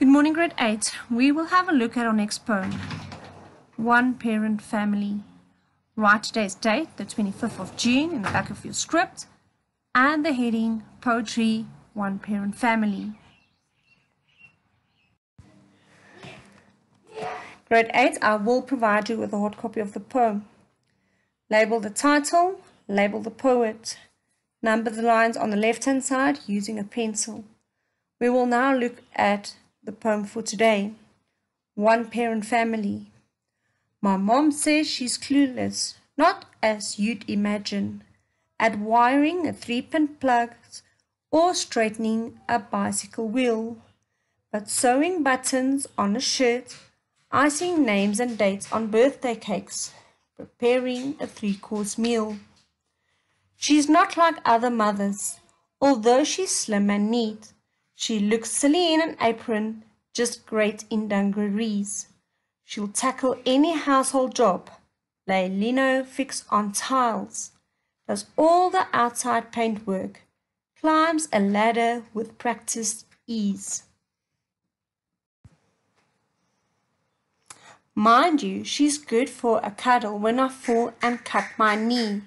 Good morning, grade 8. We will have a look at our next poem, One Parent Family. Write today's date, the 25th of June, in the back of your script, and the heading, Poetry, One Parent Family. Grade 8, I will provide you with a hard copy of the poem. Label the title, label the poet. Number the lines on the left-hand side using a pencil. We will now look at the poem for today, One Parent Family. My mom says she's clueless, not as you'd imagine, at wiring a 3-pin plug or straightening a bicycle wheel, but sewing buttons on a shirt, icing names and dates on birthday cakes, preparing a 3-course meal. She's not like other mothers, although she's slim and neat. She looks silly in an apron, just great in dungarees. She'll tackle any household job, lay lino, fix on tiles, does all the outside paint work, climbs a ladder with practiced ease. Mind you, she's good for a cuddle when I fall and cut my knee.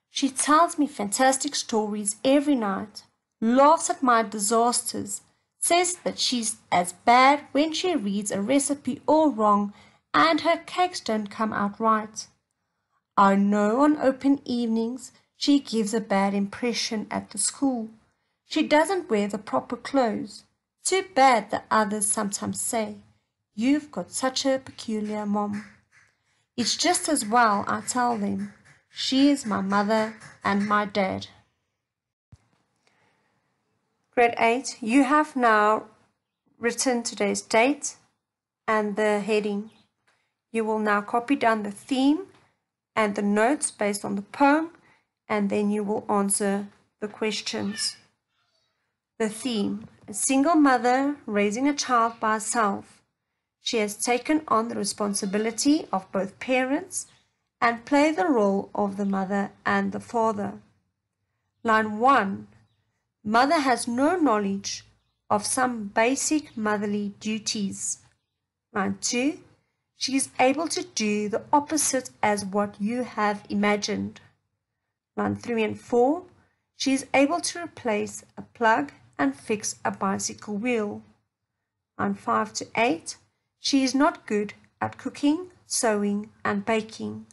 She tells me fantastic stories every night, laughs at my disasters, says that she's as bad when she reads a recipe all wrong and her cakes don't come out right. I know on open evenings she gives a bad impression at the school. She doesn't wear the proper clothes. Too bad, the others sometimes say. You've got such a peculiar mom. It's just as well I tell them. She is my mother and my dad. Grade 8, you have now written today's date and the heading. You will now copy down the theme and the notes based on the poem, and then you will answer the questions. The theme: a single mother raising a child by herself. She has taken on the responsibility of both parents and play the role of the mother and the father. Line 1. Mother has no knowledge of some basic motherly duties. Line 2. She is able to do the opposite as what you have imagined. Line 3 and 4. She is able to replace a plug and fix a bicycle wheel. Line 5 to 8. She is not good at cooking, sewing and baking.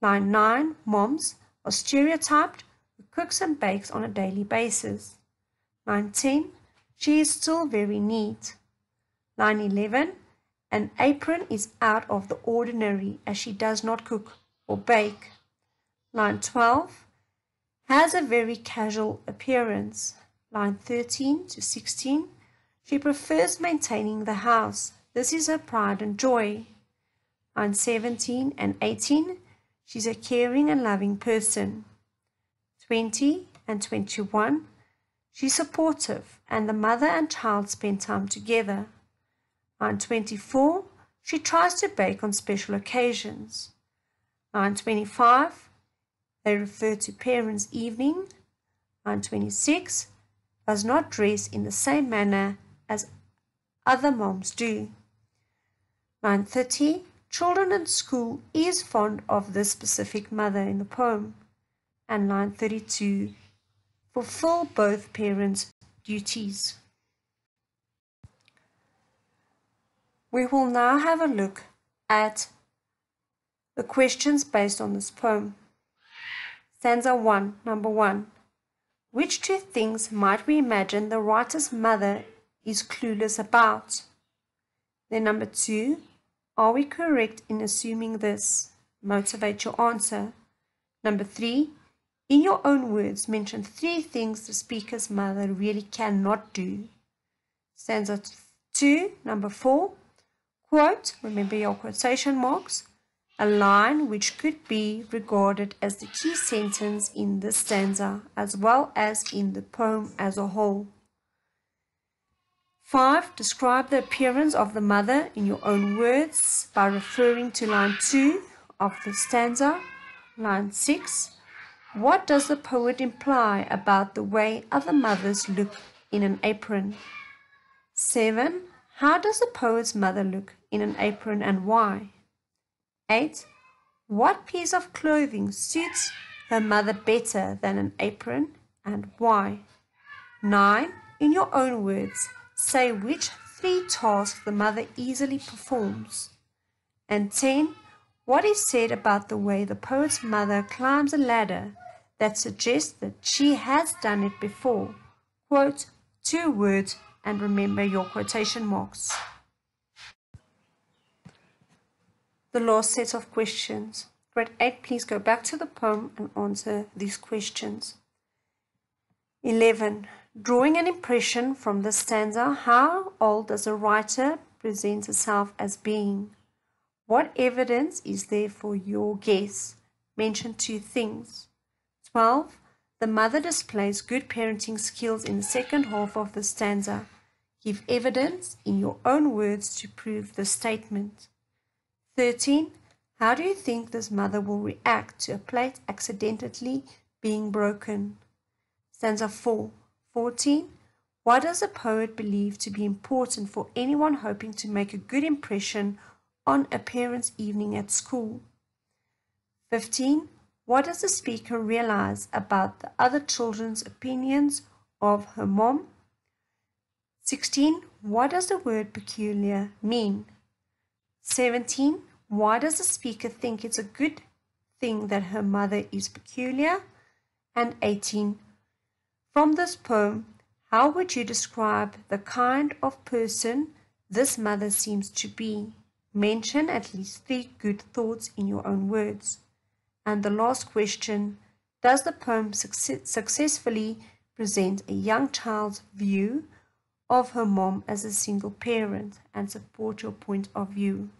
Line 9. Moms are stereotyped who cooks and bakes on a daily basis. Line 10. She is still very neat. Line 11. An apron is out of the ordinary as she does not cook or bake. Line 12. Has a very casual appearance. Line 13 to 16. She prefers maintaining the house. This is her pride and joy. Line 17 and 18. She's a caring and loving person. 20 and 21. She's supportive and the mother and child spend time together. Line 24. She tries to bake on special occasions. Line 25. They refer to parents' evening. Line 26. Does not dress in the same manner as other moms do. Line 30. Children in school is fond of this specific mother in the poem. And line 32. Fulfill both parents' duties. We will now have a look at the questions based on this poem. Stanza 1, number 1. Which two things might we imagine the writer's mother is clueless about? Then number 2. Are we correct in assuming this? Motivate your answer. Number 3. In your own words, mention 3 things the speaker's mother really cannot do. Stanza 2, number 4. Quote, remember your quotation marks, a line which could be regarded as the key sentence in this stanza as well as in the poem as a whole. 5. Describe the appearance of the mother in your own words by referring to line 2 of the stanza. Line 6. What does the poet imply about the way other mothers look in an apron? 7. How does the poet's mother look in an apron and why? 8. What piece of clothing suits her mother better than an apron and why? 9. In your own words, say which 3 tasks the mother easily performs. And 10. What is said about the way the poet's mother climbs a ladder that suggests that she has done it before? Quote 2 words and remember your quotation marks. The last set of questions. Grade 8, please go back to the poem and answer these questions. 11. Drawing an impression from the stanza, how old does the writer present herself as being? What evidence is there for your guess? Mention 2 things. 12. The mother displays good parenting skills in the second half of the stanza. Give evidence in your own words to prove the statement. 13. How do you think this mother will react to a plate accidentally being broken? Stanza 4. 14. What does the poet believe to be important for anyone hoping to make a good impression on a parent's evening at school? 15. What does the speaker realize about the other children's opinions of her mom? 16. What does the word peculiar mean? 17. Why does the speaker think it's a good thing that her mother is peculiar? And 18. From this poem, how would you describe the kind of person this mother seems to be? Mention at least 3 good thoughts in your own words. And the last question, does the poem successfully present a young child's view of her mom as a single parent and support your point of view?